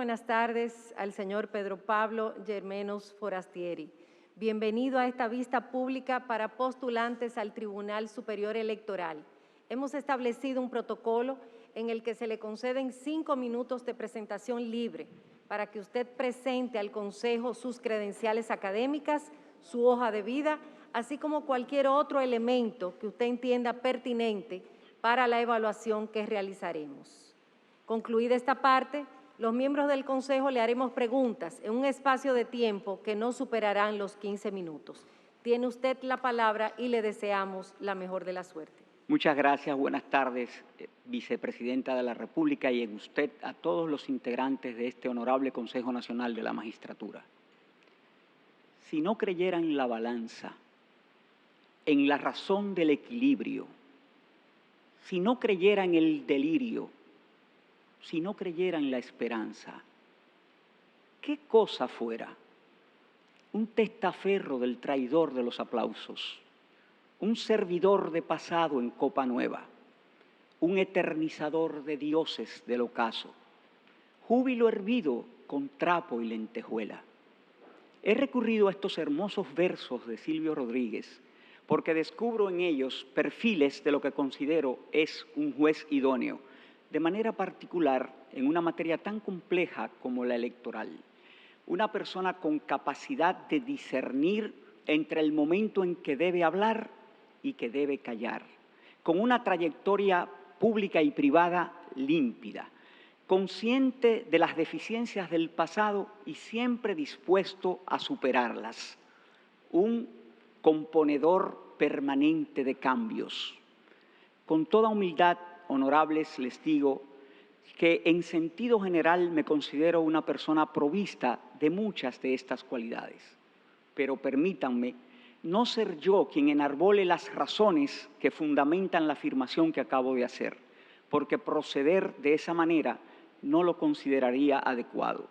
buenas tardes al señor Pedro Pablo Germenos Forastieri. Bienvenido a esta vista pública para postulantes al Tribunal Superior Electoral. Hemos establecido un protocolo en el que se le conceden 5 minutos de presentación libre para que usted presente al Consejo sus credenciales académicas, su hoja de vida, así como cualquier otro elemento que usted entienda pertinente para la evaluación que realizaremos. Concluida esta parte, los miembros del Consejo le haremos preguntas en un espacio de tiempo que no superarán los 15 minutos. Tiene usted la palabra y le deseamos la mejor de la suerte. Muchas gracias. Buenas tardes, Vicepresidenta de la República, y en usted a todos los integrantes de este honorable Consejo Nacional de la Magistratura. Si no creyera en la balanza, en la razón del equilibrio, si no creyera en el delirio, si no creyera en la esperanza, ¿qué cosa fuera? Un testaferro del traidor de los aplausos, un servidor de pasado en copa nueva, un eternizador de dioses del ocaso, júbilo hervido con trapo y lentejuela. He recurrido a estos hermosos versos de Silvio Rodríguez porque descubro en ellos perfiles de lo que considero es un juez idóneo, de manera particular en una materia tan compleja como la electoral. Una persona con capacidad de discernir entre el momento en que debe hablar y que debe callar, con una trayectoria pública y privada límpida, consciente de las deficiencias del pasado y siempre dispuesto a superarlas. Un componedor permanente de cambios. Con toda humildad, honorables, les digo que en sentido general me considero una persona provista de muchas de estas cualidades. Pero permítanme no ser yo quien enarbole las razones que fundamentan la afirmación que acabo de hacer, porque proceder de esa manera no lo consideraría adecuado.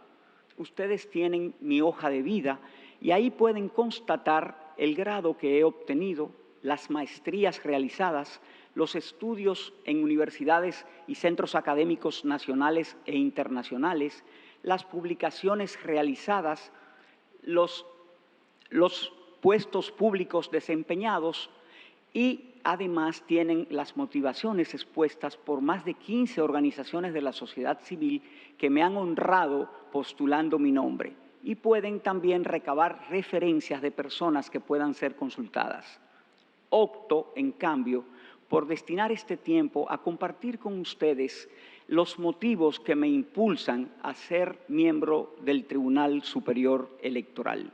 Ustedes tienen mi hoja de vida y ahí pueden constatar el grado que he obtenido, las maestrías realizadas, los estudios en universidades y centros académicos nacionales e internacionales, las publicaciones realizadas, los puestos públicos desempeñados y además tienen las motivaciones expuestas por más de 15 organizaciones de la sociedad civil que me han honrado postulando mi nombre y pueden también recabar referencias de personas que puedan ser consultadas. Opto, en cambio, por destinar este tiempo a compartir con ustedes los motivos que me impulsan a ser miembro del Tribunal Superior Electoral.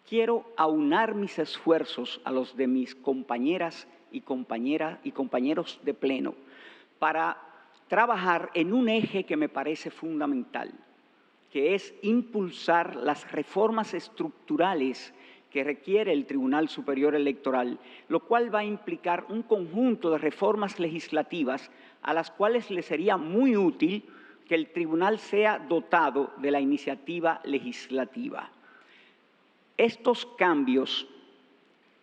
Quiero aunar mis esfuerzos a los de mis compañeras y compañeros de pleno para trabajar en un eje que me parece fundamental, que es impulsar las reformas estructurales que requiere el Tribunal Superior Electoral, lo cual va a implicar un conjunto de reformas legislativas a las cuales le sería muy útil que el Tribunal sea dotado de la iniciativa legislativa. Estos cambios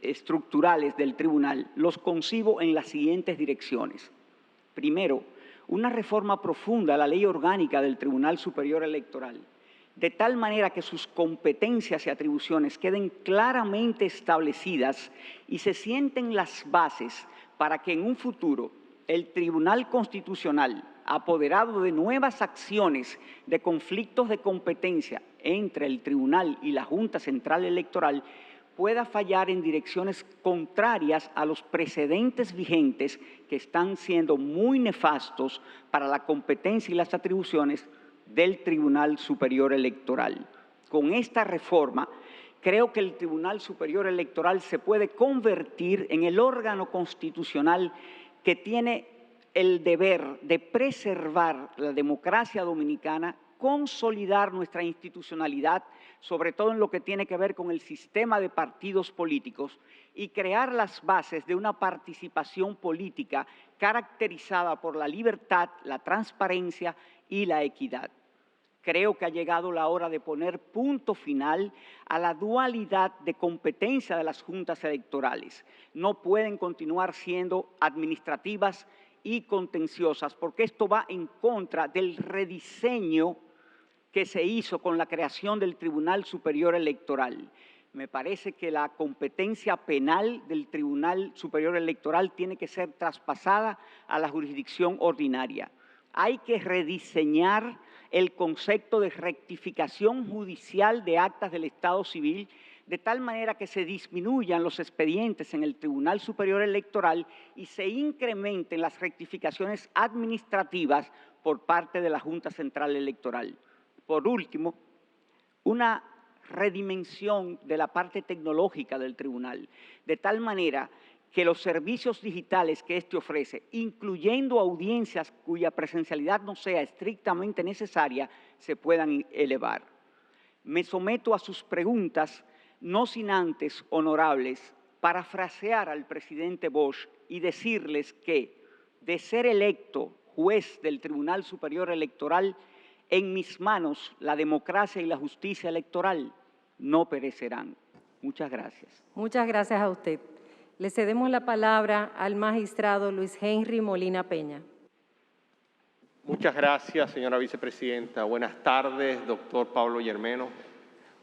estructurales del Tribunal los concibo en las siguientes direcciones. Primero, una reforma profunda a la ley orgánica del Tribunal Superior Electoral, de tal manera que sus competencias y atribuciones queden claramente establecidas y se sienten las bases para que en un futuro el Tribunal Constitucional, apoderado de nuevas acciones de conflictos de competencia entre el Tribunal y la Junta Central Electoral, pueda fallar en direcciones contrarias a los precedentes vigentes que están siendo muy nefastos para la competencia y las atribuciones del Tribunal Superior Electoral. Con esta reforma, creo que el Tribunal Superior Electoral se puede convertir en el órgano constitucional que tiene el deber de preservar la democracia dominicana, consolidar nuestra institucionalidad, sobre todo en lo que tiene que ver con el sistema de partidos políticos, y crear las bases de una participación política caracterizada por la libertad, la transparencia y la equidad. Creo que ha llegado la hora de poner punto final a la dualidad de competencia de las juntas electorales. No pueden continuar siendo administrativas y contenciosas, porque esto va en contra del rediseño que se hizo con la creación del Tribunal Superior Electoral. Me parece que la competencia penal del Tribunal Superior Electoral tiene que ser traspasada a la jurisdicción ordinaria. Hay que rediseñar el concepto de rectificación judicial de actas del Estado civil de tal manera que se disminuyan los expedientes en el Tribunal Superior Electoral y se incrementen las rectificaciones administrativas por parte de la Junta Central Electoral. Por último, una redimensión de la parte tecnológica del tribunal, de tal manera que los servicios digitales que éste ofrece, incluyendo audiencias cuya presencialidad no sea estrictamente necesaria, se puedan elevar. Me someto a sus preguntas, no sin antes, honorables, parafrasear al presidente Bosch y decirles que, de ser electo juez del Tribunal Superior Electoral, en mis manos la democracia y la justicia electoral no perecerán. Muchas gracias. Muchas gracias a usted. Le cedemos la palabra al magistrado Luis Henry Molina Peña. Muchas gracias, señora vicepresidenta. Buenas tardes, doctor Pablo Germeno.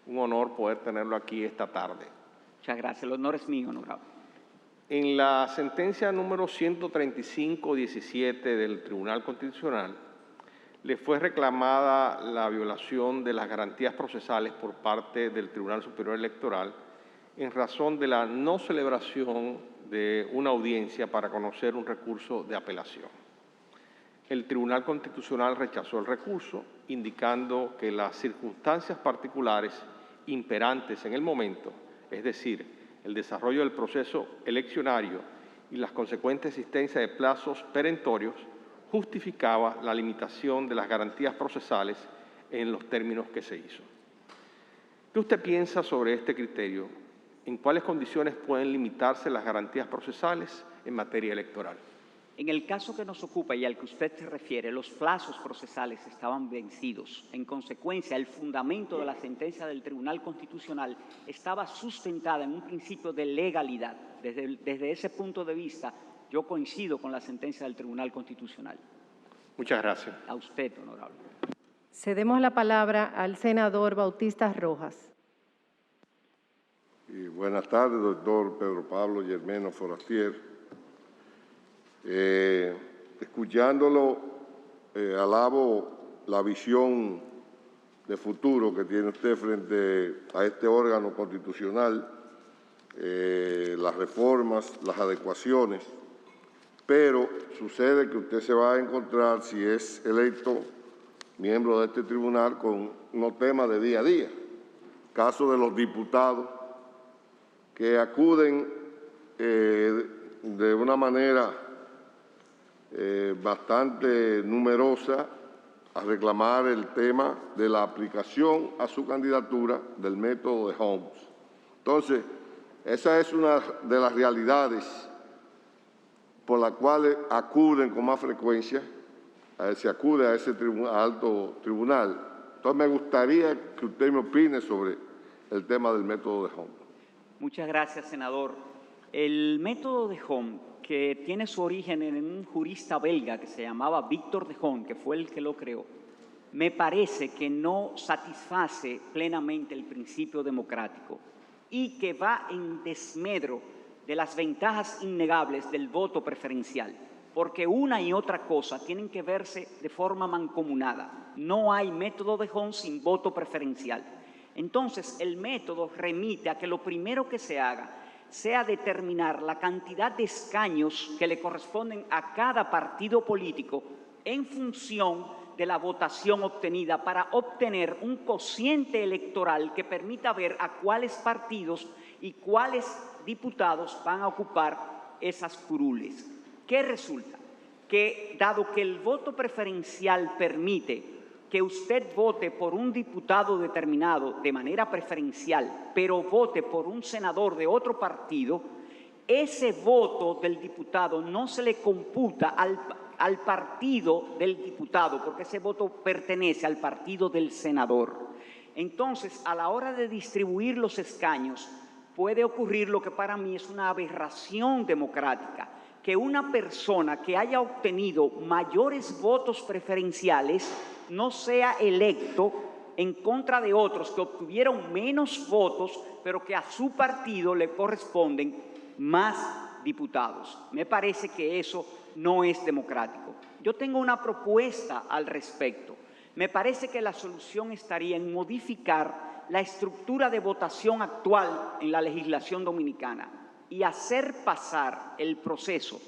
Un honor poder tenerlo aquí esta tarde. Muchas gracias. El honor es mío, honorable. En la sentencia número 135-17 del Tribunal Constitucional, le fue reclamada la violación de las garantías procesales por parte del Tribunal Superior Electoral en razón de la no celebración de una audiencia para conocer un recurso de apelación. El Tribunal Constitucional rechazó el recurso, indicando que las circunstancias particulares imperantes en el momento, es decir, el desarrollo del proceso eleccionario y la consecuente existencia de plazos perentorios, justificaba la limitación de las garantías procesales en los términos que se hizo. ¿Qué usted piensa sobre este criterio? ¿En cuáles condiciones pueden limitarse las garantías procesales en materia electoral? En el caso que nos ocupa y al que usted se refiere, los plazos procesales estaban vencidos. En consecuencia, el fundamento de la sentencia del Tribunal Constitucional estaba sustentada en un principio de legalidad. Desde ese punto de vista, yo coincido con la sentencia del Tribunal Constitucional. Muchas gracias. A usted, honorable. Cedemos la palabra al senador Bautista Rojas. Buenas tardes, doctor Pedro Pablo Germeno Forastier. Escuchándolo, alabo la visión de futuro que tiene usted frente a este órgano constitucional, las reformas, las adecuaciones, pero sucede que usted se va a encontrar, si es electo miembro de este tribunal, con unos temas de día a día. Caso de los diputados que acuden de una manera bastante numerosa a reclamar el tema de la aplicación a su candidatura del método de Holmes. Entonces, esa es una de las realidades por las cuales acuden con más frecuencia, se acude a ese alto tribunal. Entonces, me gustaría que usted me opine sobre el tema del método de Holmes. Muchas gracias, senador. El método de Holmes, que tiene su origen en un jurista belga que se llamaba Victor de Hont, que fue el que lo creó, me parece que no satisface plenamente el principio democrático y que va en desmedro de las ventajas innegables del voto preferencial, porque una y otra cosa tienen que verse de forma mancomunada. No hay método de Hont sin voto preferencial. Entonces, el método remite a que lo primero que se haga sea determinar la cantidad de escaños que le corresponden a cada partido político en función de la votación obtenida para obtener un cociente electoral que permita ver a cuáles partidos y cuáles diputados van a ocupar esas curules. ¿Qué resulta? Que dado que el voto preferencial permite que usted vote por un diputado determinado de manera preferencial, pero vote por un senador de otro partido, ese voto del diputado no se le computa al partido del diputado, porque ese voto pertenece al partido del senador. Entonces, a la hora de distribuir los escaños, puede ocurrir lo que para mí es una aberración democrática, que una persona que haya obtenido mayores votos preferenciales no sea electo en contra de otros que obtuvieron menos votos, pero que a su partido le corresponden más diputados. Me parece que eso no es democrático. Yo tengo una propuesta al respecto. Me parece que la solución estaría en modificar la estructura de votación actual en la legislación dominicana y hacer pasar el proceso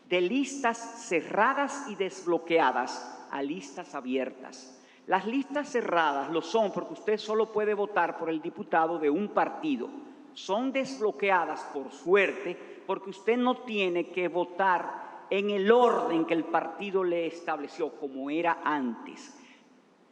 de listas cerradas y desbloqueadas a listas abiertas. Las listas cerradas lo son porque usted solo puede votar por el diputado de un partido. Son desbloqueadas por suerte porque usted no tiene que votar en el orden que el partido le estableció, como era antes.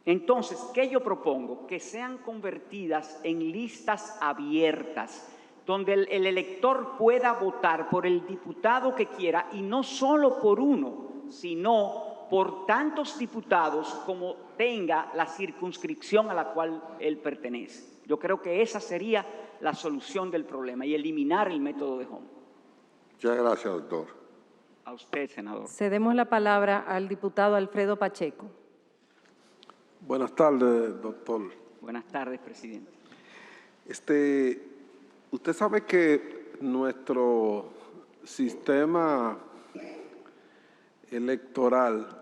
Entonces, ¿qué yo propongo? Que sean convertidas en listas abiertas, donde el elector pueda votar por el diputado que quiera, y no solo por uno, sino por tantos diputados como tenga la circunscripción a la cual él pertenece. Yo creo que esa sería la solución del problema y eliminar el método de Home. Muchas gracias, doctor. A usted, senador. Cedemos la palabra al diputado Alfredo Pacheco. Buenas tardes, doctor. Buenas tardes, presidente. Usted sabe que nuestro sistema electoral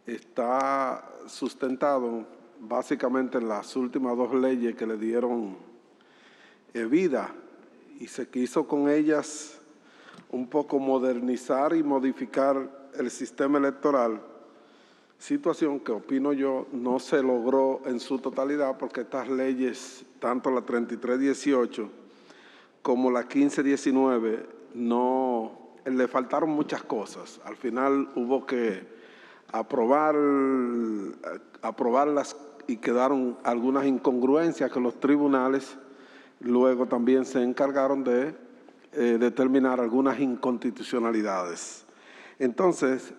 está sustentado básicamente en las últimas dos leyes que le dieron vida, y se quiso con ellas un poco modernizar y modificar el sistema electoral, situación que, opino yo, no se logró en su totalidad porque estas leyes, tanto la 3318 como la 1519, le faltaron muchas cosas. Al final hubo que aprobarlas y quedaron algunas incongruencias que los tribunales luego también se encargaron de determinar algunas inconstitucionalidades. Entonces,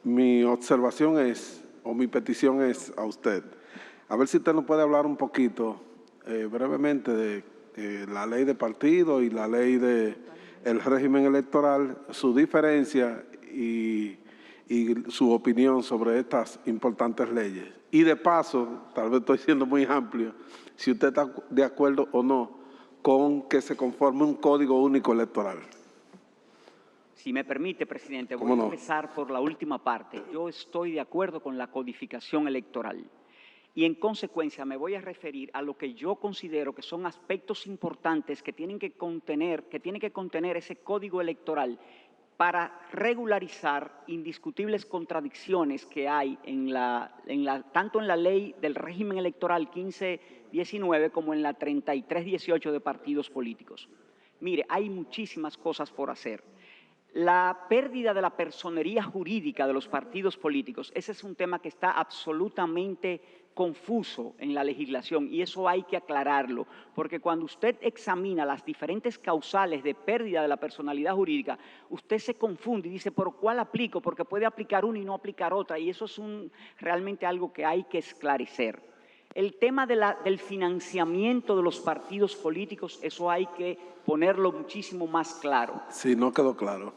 mi observación es, o mi petición es a usted, a ver si usted nos puede hablar un poquito, brevemente, de la ley de partido y la ley del régimen electoral, su diferencia y su opinión sobre estas importantes leyes. Y de paso, tal vez estoy siendo muy amplio, si usted está de acuerdo o no con que se conforme un código único electoral. Si me permite, presidente, voy a empezar por la última parte. Yo estoy de acuerdo con la codificación electoral y, en consecuencia, me voy a referir a lo que yo considero que son aspectos importantes que tienen que contener ese código electoral para regularizar indiscutibles contradicciones que hay tanto en la ley del régimen electoral 1519 como en la 3318 de partidos políticos. Mire, hay muchísimas cosas por hacer. La pérdida de la personería jurídica de los partidos políticos, ese es un tema que está absolutamente confuso en la legislación y eso hay que aclararlo, porque cuando usted examina las diferentes causales de pérdida de la personalidad jurídica, usted se confunde y dice, ¿por cuál aplico? Porque puede aplicar una y no aplicar otra, y eso es realmente algo que hay que esclarecer. El tema del financiamiento de los partidos políticos, eso hay que ponerlo muchísimo más claro. Sí, no quedó claro.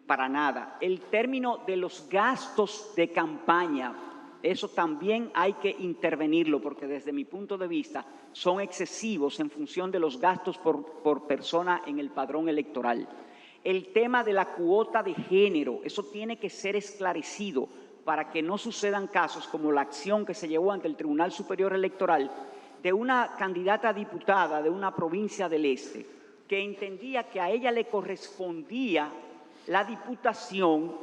Para nada. El término de los gastos de campaña, eso también hay que intervenirlo porque desde mi punto de vista son excesivos en función de los gastos por persona en el padrón electoral. El tema de la cuota de género, eso tiene que ser esclarecido para que no sucedan casos como la acción que se llevó ante el Tribunal Superior Electoral de una candidata a diputada de una provincia del este que entendía que a ella le correspondía la diputación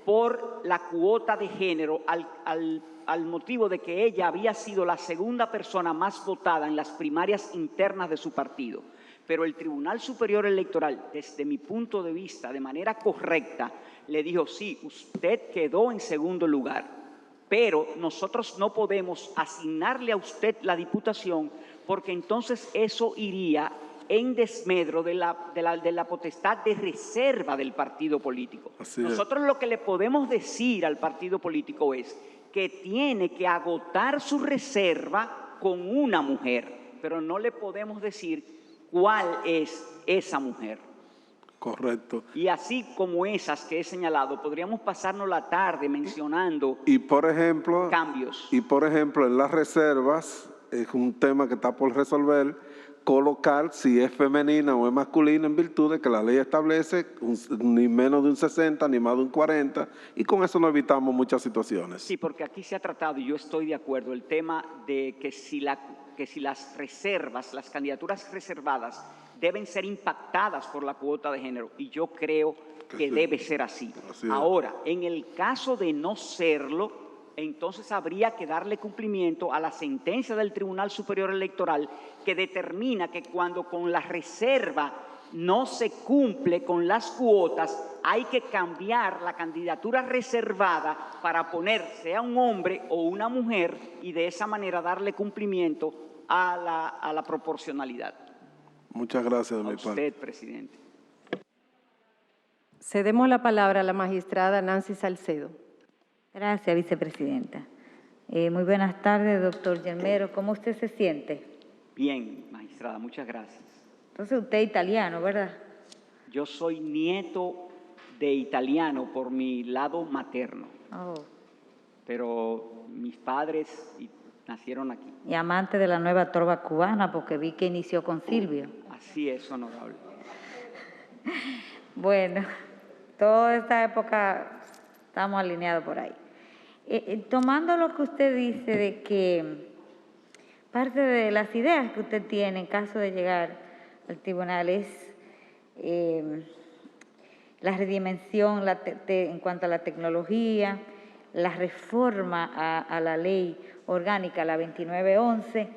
por la cuota de género al motivo de que ella había sido la segunda persona más votada en las primarias internas de su partido. Pero el Tribunal Superior Electoral, desde mi punto de vista, de manera correcta, le dijo, sí, usted quedó en segundo lugar, pero nosotros no podemos asignarle a usted la diputación porque entonces eso iría en desmedro de la potestad de reserva del partido político. Nosotros lo que le podemos decir al partido político es que tiene que agotar su reserva con una mujer, pero no le podemos decir cuál es esa mujer. Correcto. Y así como esas que he señalado, podríamos pasarnos la tarde mencionando Y por ejemplo, cambios. en las reservas, es un tema que está por resolver, colocar si es femenina o es masculina en virtud de que la ley establece ni menos de un 60 ni más de un 40 y con eso nos evitamos muchas situaciones. Sí, porque aquí se ha tratado, y yo estoy de acuerdo, el tema de que si las reservas, las candidaturas reservadas deben ser impactadas por la cuota de género, y yo creo que sí, debe ser así. Así es. Ahora, en el caso de no serlo, entonces habría que darle cumplimiento a la sentencia del Tribunal Superior Electoral que determina que cuando con la reserva no se cumple con las cuotas, hay que cambiar la candidatura reservada para poner sea un hombre o una mujer y de esa manera darle cumplimiento a la proporcionalidad. Muchas gracias de A mi parte. usted, presidente. Cedemos la palabra a la magistrada Nancy Salcedo. Gracias, vicepresidenta. Muy buenas tardes, doctor Yermero. ¿Cómo usted se siente? Bien, magistrada, muchas gracias. Entonces usted es italiano, ¿verdad? Yo soy nieto de italiano por mi lado materno, Oh. pero mis padres nacieron aquí. Y amante de la nueva trova cubana, porque vi que inició con Silvio. Así es, honorable. Bueno, toda esta época estamos alineados por ahí. Tomando lo que usted dice de que parte de las ideas que usted tiene en caso de llegar al tribunal es la redimensión en cuanto a la tecnología, la reforma a la ley orgánica, la 2911.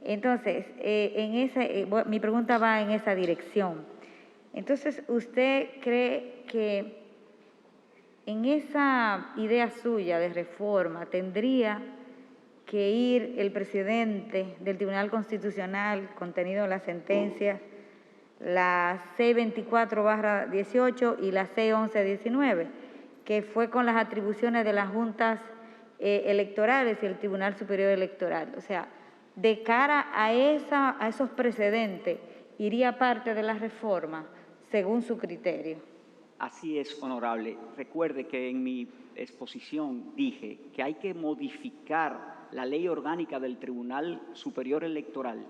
Entonces, mi pregunta va en esa dirección. Entonces, ¿usted cree que en esa idea suya de reforma tendría que ir el presidente del Tribunal Constitucional, contenido en las sentencias, la C24/18 y la C11/19, que fue con las atribuciones de las juntas electorales y el Tribunal Superior Electoral? O sea, de cara a esos precedentes, ¿iría parte de la reforma según su criterio? Así es, honorable. Recuerde que en mi exposición dije que hay que modificar la ley orgánica del Tribunal Superior Electoral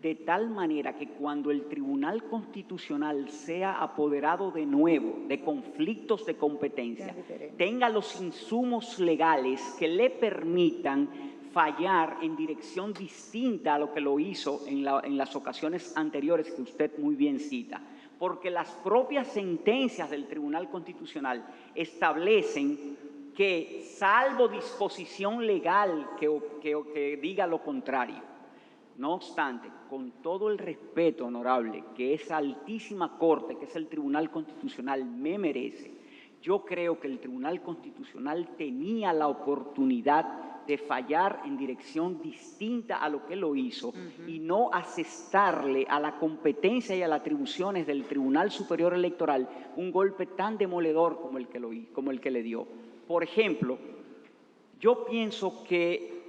de tal manera que cuando el Tribunal Constitucional sea apoderado de nuevo de conflictos de competencia, tenga los insumos legales que le permitan fallar en dirección distinta a lo que lo hizo en las ocasiones anteriores que usted muy bien cita. Porque las propias sentencias del Tribunal Constitucional establecen que, salvo disposición legal que diga lo contrario, no obstante, con todo el respeto, honorable, que esa altísima corte, que es el Tribunal Constitucional, me merece, yo creo que el Tribunal Constitucional tenía la oportunidad de fallar en dirección distinta a lo que lo hizo y no asestarle a la competencia y a las atribuciones del Tribunal Superior Electoral un golpe tan demoledor como el que le dio. Por ejemplo, yo pienso que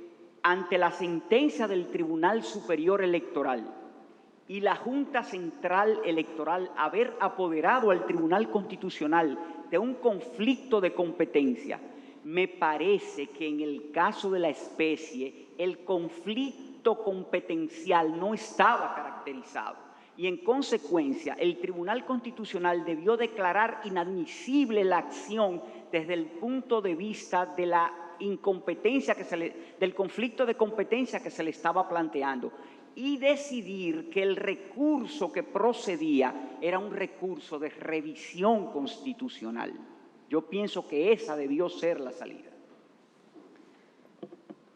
ante la sentencia del Tribunal Superior Electoral y la Junta Central Electoral haber apoderado al Tribunal Constitucional de un conflicto de competencia, me parece que en el caso de la especie el conflicto competencial no estaba caracterizado y en consecuencia el Tribunal Constitucional debió declarar inadmisible la acción desde el punto de vista de la incompetencia del conflicto de competencia que se le estaba planteando y decidir que el recurso que procedía era un recurso de revisión constitucional. Yo pienso que esa debió ser la salida.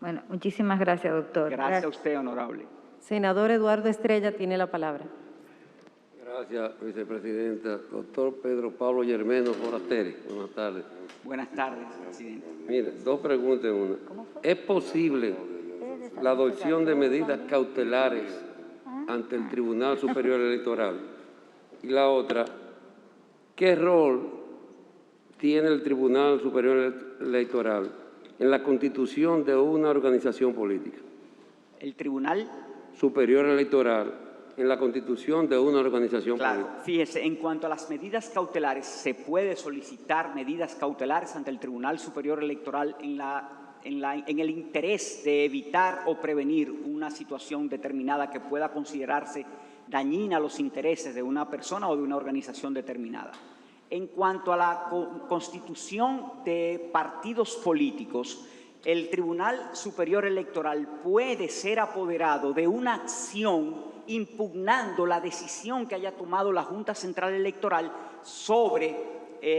Bueno, muchísimas gracias, doctor. Gracias a usted, honorable. Senador Eduardo Estrella tiene la palabra. Gracias, vicepresidenta. Doctor Pedro Pablo Yermeno Forasteri, buenas tardes. Buenas tardes, presidente. Mire, dos preguntas en una. ¿Es posible la adopción de medidas cautelares ante el Tribunal Superior Electoral? Y la otra, ¿qué rol tiene el Tribunal Superior Electoral en la constitución de una organización política? El Tribunal Superior Electoral en la constitución de una organización Claro, política. fíjese, en cuanto a las medidas cautelares, se puede solicitar medidas cautelares ante el Tribunal Superior Electoral en el interés de evitar o prevenir una situación determinada que pueda considerarse dañina a los intereses de una persona o de una organización determinada. En cuanto a la constitución de partidos políticos, el Tribunal Superior Electoral puede ser apoderado de una acción impugnando la decisión que haya tomado la Junta Central Electoral sobre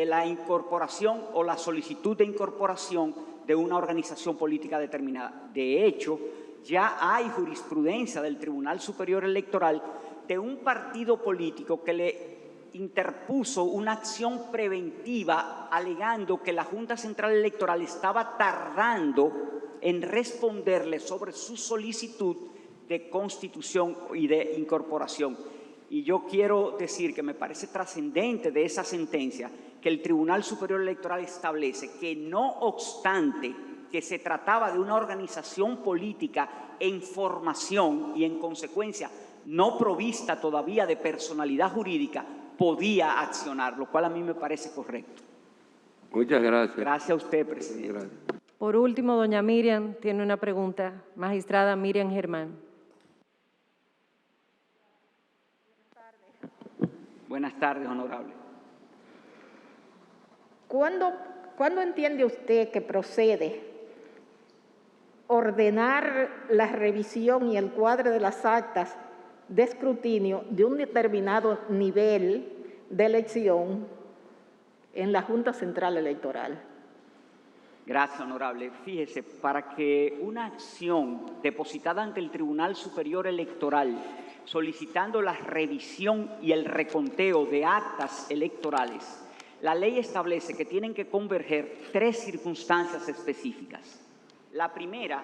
la incorporación o la solicitud de incorporación de una organización política determinada. De hecho, ya hay jurisprudencia del Tribunal Superior Electoral de un partido político que le interpuso una acción preventiva alegando que la Junta Central Electoral estaba tardando en responderle sobre su solicitud de constitución y de incorporación. Y yo quiero decir que me parece trascendente de esa sentencia que el Tribunal Superior Electoral establece que no obstante que se trataba de una organización política en formación y en consecuencia no provista todavía de personalidad jurídica, podía accionar, lo cual a mí me parece correcto. Muchas gracias. Gracias a usted, presidente. Gracias. Por último, doña Miriam tiene una pregunta. Magistrada Miriam Germán. Buenas tardes, honorable. ¿Cuándo entiende usted que procede ordenar la revisión y el cuadro de las actas de escrutinio de un determinado nivel de elección en la Junta Central Electoral? Gracias, honorable. Fíjese, para que una acción depositada ante el Tribunal Superior Electoral solicitando la revisión y el reconteo de actas electorales, la ley establece que tienen que converger 3 circunstancias específicas. La primera,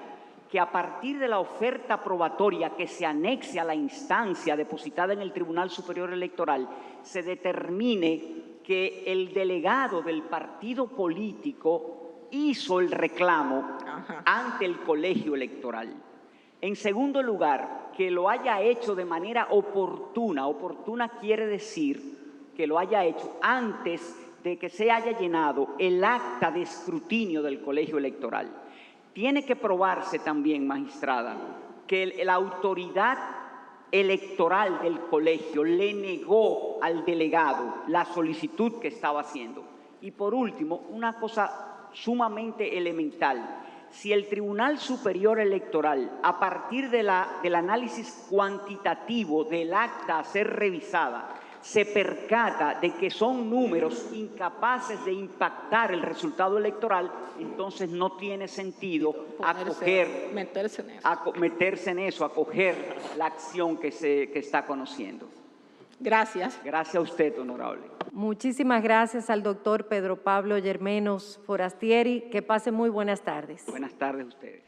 que a partir de la oferta probatoria que se anexe a la instancia depositada en el Tribunal Superior Electoral, se determine que el delegado del partido político hizo el reclamo ante el colegio electoral. En segundo lugar, que lo haya hecho de manera oportuna. Oportuna quiere decir que lo haya hecho antes de que se haya llenado el acta de escrutinio del colegio electoral. Tiene que probarse también, magistrada, que la autoridad electoral del colegio le negó al delegado la solicitud que estaba haciendo. Y por último, una cosa sumamente elemental. Si el Tribunal Superior Electoral, a partir del análisis cuantitativo del acta a ser revisada, se percata de que son números incapaces de impactar el resultado electoral, entonces no tiene sentido meterse en eso, acoger la acción que está conociendo. Gracias. Gracias a usted, honorable. Muchísimas gracias al doctor Pedro Pablo Yermenos Forastieri. Que pase muy buenas tardes. Buenas tardes a ustedes.